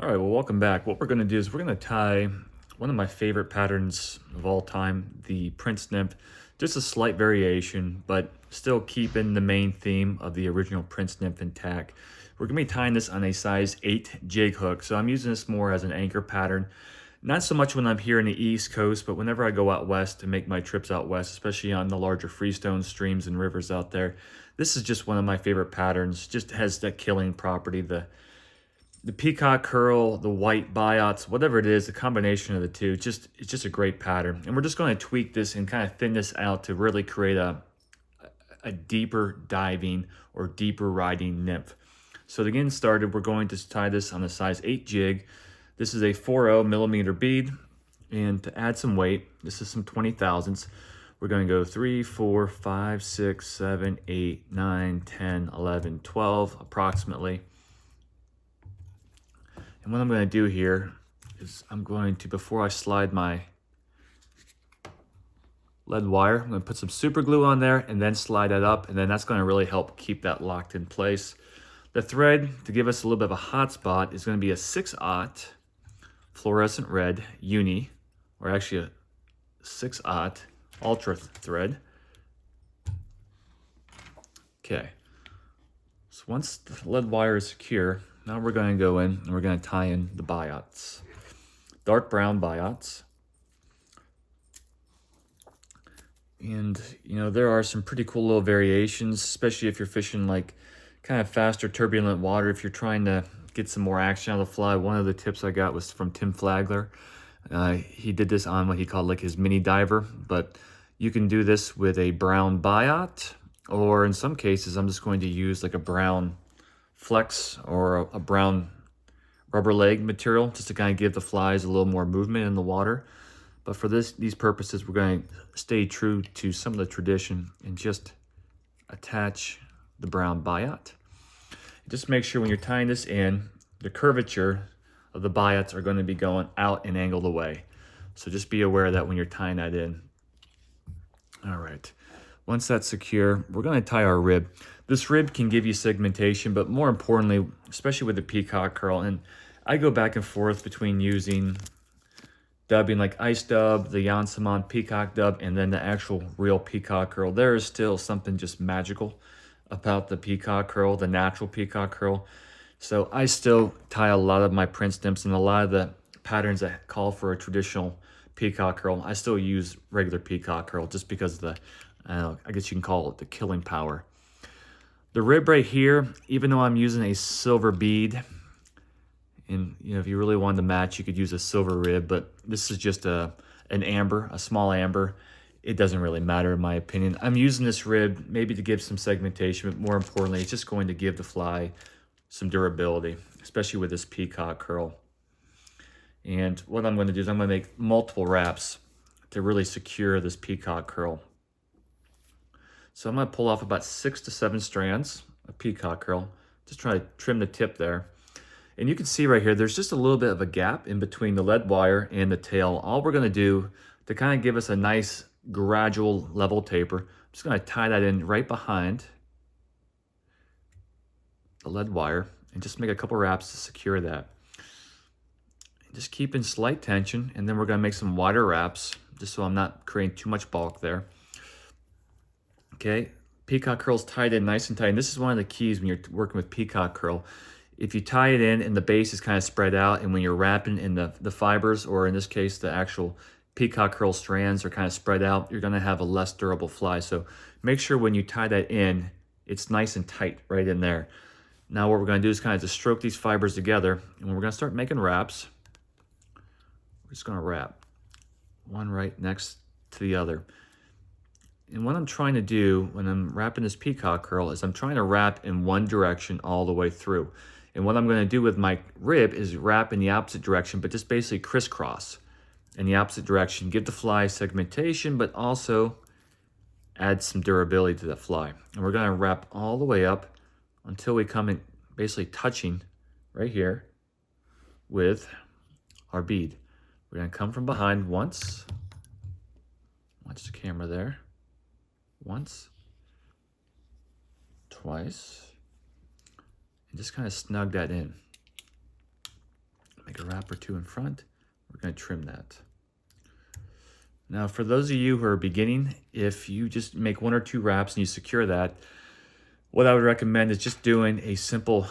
All right, well, welcome back. What we're going to do is we're going to tie one of my favorite patterns of all time, the Prince Nymph, just a slight variation, but still keeping the main theme of the original Prince Nymph intact. We're going to be tying this on a size 8 jig hook, so I'm using this more as an anchor pattern. Not so much when I'm here in the East Coast, but whenever I go out west to make my trips out west, especially on the larger freestone streams and rivers out there, this is just one of my favorite patterns. Just has that killing property, the peacock curl, the white biots, whatever it is, the combination of the two, it's just a great pattern. And we're just going to tweak this and kind of thin this out to really create a deeper diving or deeper riding nymph. So to get started, we're going to tie this on a size 8 jig. This is a 40 millimeter bead. And to add some weight, this is some 20,000s. We're going to go 3, 4, 5, 6, 7, 8, 9, 10, 11, 12 approximately. And what I'm going to do here is I'm going to, before I slide my lead wire, I'm going to put some super glue on there and then slide that up, and then that's going to really help keep that locked in place. The thread, to give us a little bit of a hot spot, is going to be a 6/0 fluorescent red uni, or actually a 6/0 ultra thread. Okay, so once the lead wire is secure, now we're going to go in and we're going to tie in the biots. Dark brown biots. And, you know, there are some pretty cool little variations, especially if you're fishing like kind of faster, turbulent water. If you're trying to get some more action out of the fly, one of the tips I got was from Tim Flagler. He did this on what he called like his mini diver, but you can do this with a brown biot, or in some cases, I'm just going to use like a brown flex or a brown rubber leg material just to kind of give the flies a little more movement in the water. But for these purposes, we're going to stay true to some of the tradition and just attach the brown biot. Just make sure when you're tying this in, the curvature of the biots are going to be going out and angled away. So just be aware of that when you're tying that in. All right. Once that's secure, we're going to tie our rib. This rib can give you segmentation, but more importantly, especially with the peacock curl, and I go back and forth between using dubbing like ice dub, the Jan Simon peacock dub, and then the actual real peacock curl. There is still something just magical about the peacock curl, the natural peacock curl. So I still tie a lot of my Prince Nymphs and a lot of the patterns that call for a traditional peacock curl. I still use regular peacock curl just because of the, I guess you can call it the killing power. The rib right here, even though I'm using a silver bead, and you know, if you really wanted to match, you could use a silver rib, but this is just an amber, a small amber. It doesn't really matter in my opinion. I'm using this rib maybe to give some segmentation, but more importantly, it's just going to give the fly some durability, especially with this peacock curl. And what I'm going to do is I'm going to make multiple wraps to really secure this peacock curl. So I'm going to pull off about 6 to 7 strands of peacock curl. Just try to trim the tip there. And you can see right here, there's just a little bit of a gap in between the lead wire and the tail. All we're going to do to kind of give us a nice gradual level taper, I'm just going to tie that in right behind the lead wire and just make a couple wraps to secure that. Just keep in slight tension, and then we're going to make some wider wraps just so I'm not creating too much bulk there. Okay, peacock curl's tied in nice and tight. And this is one of the keys when you're working with peacock curl. If you tie it in and the base is kind of spread out, and when you're wrapping in the fibers, or in this case, the actual peacock curl strands are kind of spread out, you're going to have a less durable fly. So make sure when you tie that in, it's nice and tight right in there. Now what we're going to do is kind of just stroke these fibers together, and we're going to start making wraps. We're just going to wrap one right next to the other. And what I'm trying to do when I'm wrapping this peacock curl is I'm trying to wrap in one direction all the way through. And what I'm going to do with my rib is wrap in the opposite direction, but just basically crisscross in the opposite direction. Give the fly segmentation, but also add some durability to the fly. And we're going to wrap all the way up until we come in basically touching right here with our bead. We're going to come from behind once. Watch the camera there. Once, twice, and just kind of snug that in. make a wrap or two in front. We're going to trim that. Now, for those of you who are beginning, if you just make 1 or 2 wraps and you secure that, what I would recommend is just doing a simple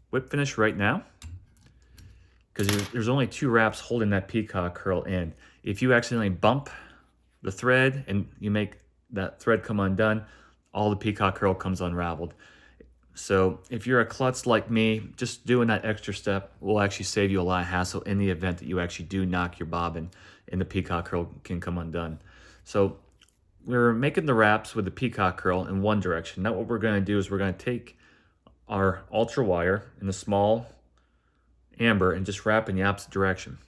whip finish right now, because there's only 2 wraps holding that peacock curl in. If you accidentally bump the thread and you make that thread come undone, all the peacock curl comes unraveled. So if you're a klutz like me, just doing that extra step will actually save you a lot of hassle in the event that you actually do knock your bobbin and the peacock curl can come undone. So we're making the wraps with the peacock curl in one direction. Now what we're going to do is we're going to take our ultra wire in the small amber and just wrap in the opposite direction.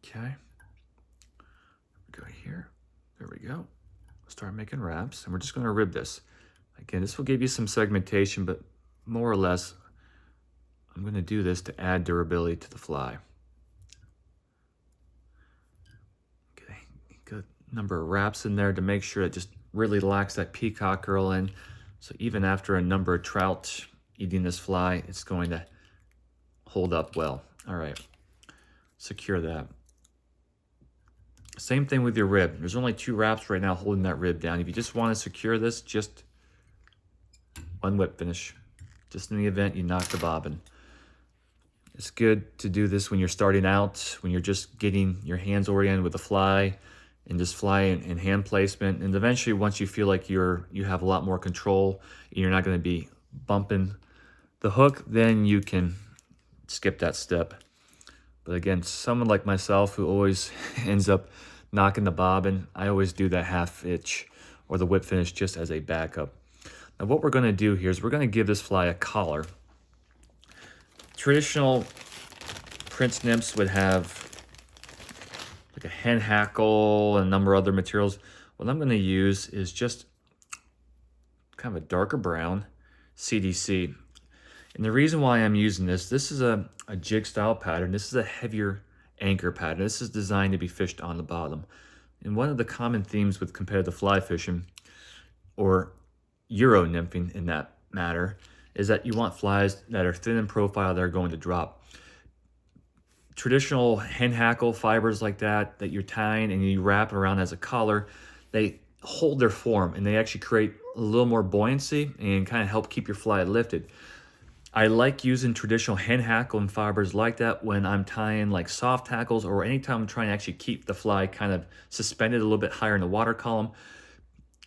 Okay. Go here. There we go. Start making wraps, and we're just going to rib this. Again, this will give you some segmentation, but more or less, I'm going to do this to add durability to the fly. Okay, good number of wraps in there to make sure it just really locks that peacock curl in. So even after a number of trout eating this fly, it's going to hold up well. All right, secure that. Same thing with your rib. There's only 2 wraps right now holding that rib down. If you just want to secure this, just 1 whip finish, just in the event you knock the bobbin. It's good to do this when you're starting out, when you're just getting your hands oriented with the fly and just fly in hand placement. And eventually, once you feel like you have a lot more control and you're not going to be bumping the hook, then you can skip that step. But again, someone like myself who always ends up knocking the bobbin, I always do that half hitch or the whip finish just as a backup. Now what we're going to do here is we're going to give this fly a collar. Traditional Prince Nymphs would have like a hen hackle and a number of other materials. What I'm going to use is just kind of a darker brown CDC. And the reason why I'm using this is a jig style pattern. This is a heavier anchor pattern. This is designed to be fished on the bottom. And one of the common themes with competitive fly fishing, or Euro nymphing in that matter, is that you want flies that are thin in profile that are going to drop. Traditional hen hackle fibers like that you're tying and you wrap it around as a collar, they hold their form and they actually create a little more buoyancy and kind of help keep your fly lifted. I like using traditional hen hackle and fibers like that when I'm tying like soft hackles or anytime I'm trying to actually keep the fly kind of suspended a little bit higher in the water column.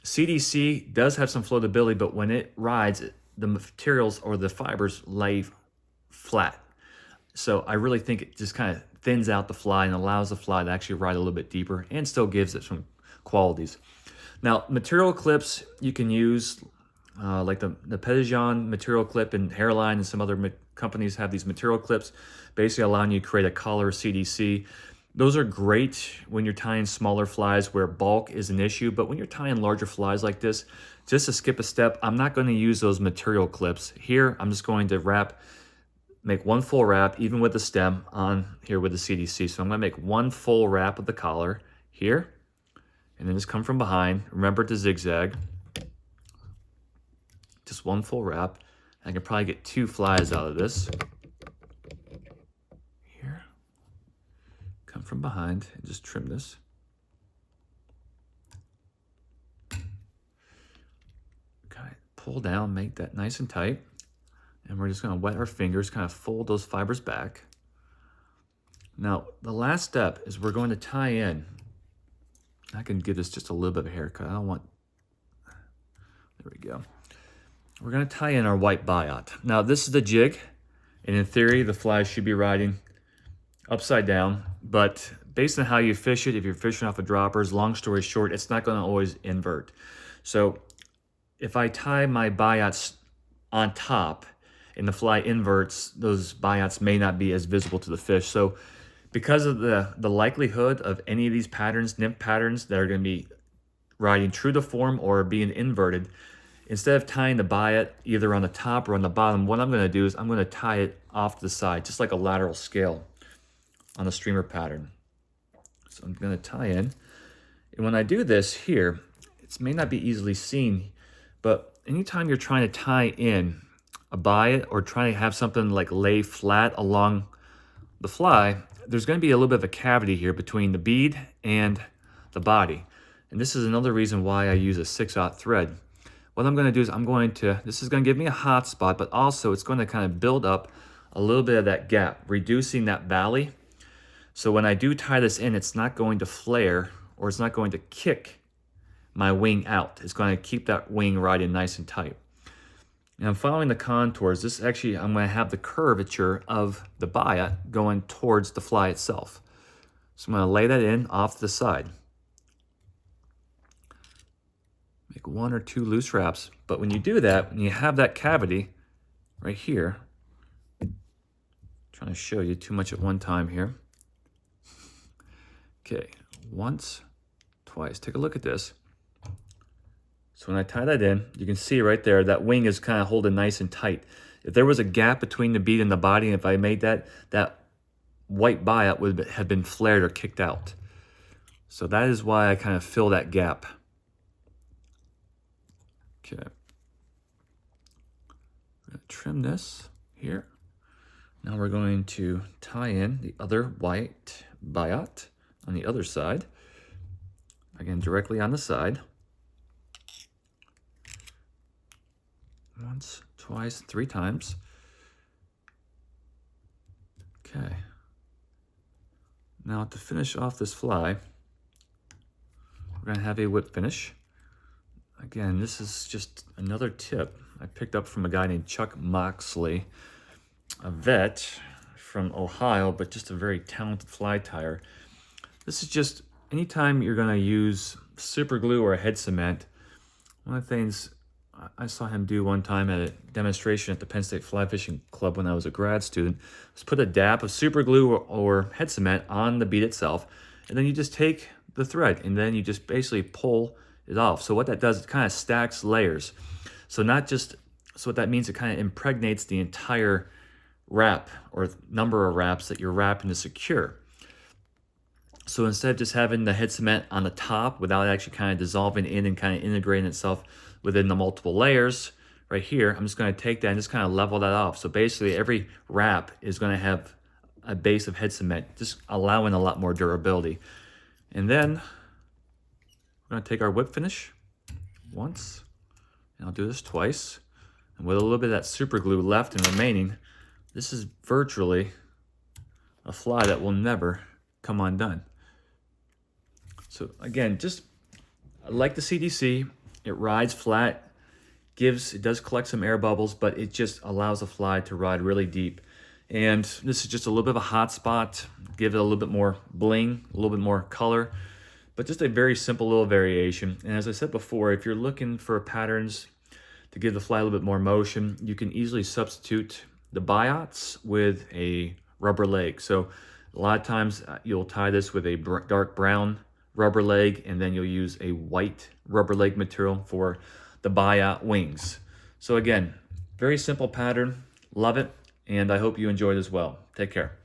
CDC does have some floatability, but when it rides, the materials or the fibers lay flat. So I really think it just kind of thins out the fly and allows the fly to actually ride a little bit deeper and still gives it some qualities. Now, material clips you can use, like the Petition material clip and Hairline and some other companies have these material clips, basically allowing you to create a collar CDC. Those are great when you're tying smaller flies where bulk is an issue, but when you're tying larger flies like this, just to skip a step, I'm not going to use those material clips. Here, I'm just going to make 1 full wrap, even with the stem on here with the CDC. So I'm going to make 1 full wrap of the collar here, and then just come from behind. Remember to zigzag. Just 1 full wrap. I can probably get 2 flies out of this. Here. Come from behind and just trim this. Okay, pull down, make that nice and tight. And we're just going to wet our fingers, kind of fold those fibers back. Now, the last step is we're going to tie in. I can give this just a little bit of a haircut. I don't want... There we go. We're going to tie in our white biot. Now, this is the jig, and in theory, the fly should be riding upside down, but based on how you fish it, if you're fishing off of droppers, long story short, it's not going to always invert. So if I tie my biots on top and the fly inverts, those biots may not be as visible to the fish. So because of the likelihood of any of these patterns, nymph patterns, that are going to be riding true to form or being inverted, instead of tying the biot either on the top or on the bottom, what I'm going to do is I'm going to tie it off to the side, just like a lateral scale on the streamer pattern. So I'm going to tie in. And when I do this here, it may not be easily seen, but anytime you're trying to tie in a biot or trying to have something like lay flat along the fly, there's going to be a little bit of a cavity here between the bead and the body. And this is another reason why I use a 6/0 thread. What I'm going to do is this is going to give me a hot spot, but also it's going to kind of build up a little bit of that gap, reducing that valley. So when I do tie this in, it's not going to flare or it's not going to kick my wing out. It's going to keep that wing riding nice and tight. And I'm following the contours. This actually, I'm going to have the curvature of the biot going towards the fly itself. So I'm going to lay that in off to the side. Make 1 or 2 loose wraps. But when you do that, when you have that cavity right here, I'm trying to show you too much at one time here. Okay, once, twice. Take a look at this. So when I tie that in, you can see right there, that wing is kind of holding nice and tight. If there was a gap between the bead and the body, and if I made that white biot would have been flared or kicked out. So that is why I kind of fill that gap. Okay. I'm going to trim this here. Now we're going to tie in the other white biot on the other side. Again, directly on the side. Once, twice, 3 times. Okay. Now to finish off this fly, we're going to have a whip finish. Again, this is just another tip I picked up from a guy named Chuck Moxley, a vet from Ohio, but just a very talented fly tyer. This is just, anytime you're going to use super glue or a head cement, one of the things I saw him do one time at a demonstration at the Penn State Fly Fishing Club when I was a grad student was put a dab of super glue or head cement on the bead itself, and then you just take the thread and then you just basically pull it off. So what that does, it kind of stacks layers. So what that means, it kind of impregnates the entire wrap or number of wraps that you're wrapping to secure. So instead of just having the head cement on the top without actually kind of dissolving in and kind of integrating itself within the multiple layers, right here, I'm just going to take that and just kind of level that off. So basically every wrap is going to have a base of head cement, just allowing a lot more durability. And then we're going to take our whip finish once, and I'll do this twice. And with a little bit of that super glue left and remaining, this is virtually a fly that will never come undone. So again, just like the CDC, it rides flat, it does collect some air bubbles, but it just allows the fly to ride really deep. And this is just a little bit of a hot spot, give it a little bit more bling, a little bit more color, but just a very simple little variation. And as I said before, if you're looking for patterns to give the fly a little bit more motion, you can easily substitute the biots with a rubber leg. So a lot of times you'll tie this with a dark brown rubber leg, and then you'll use a white rubber leg material for the biot wings. So again, very simple pattern, love it, and I hope you enjoyed as well. Take care.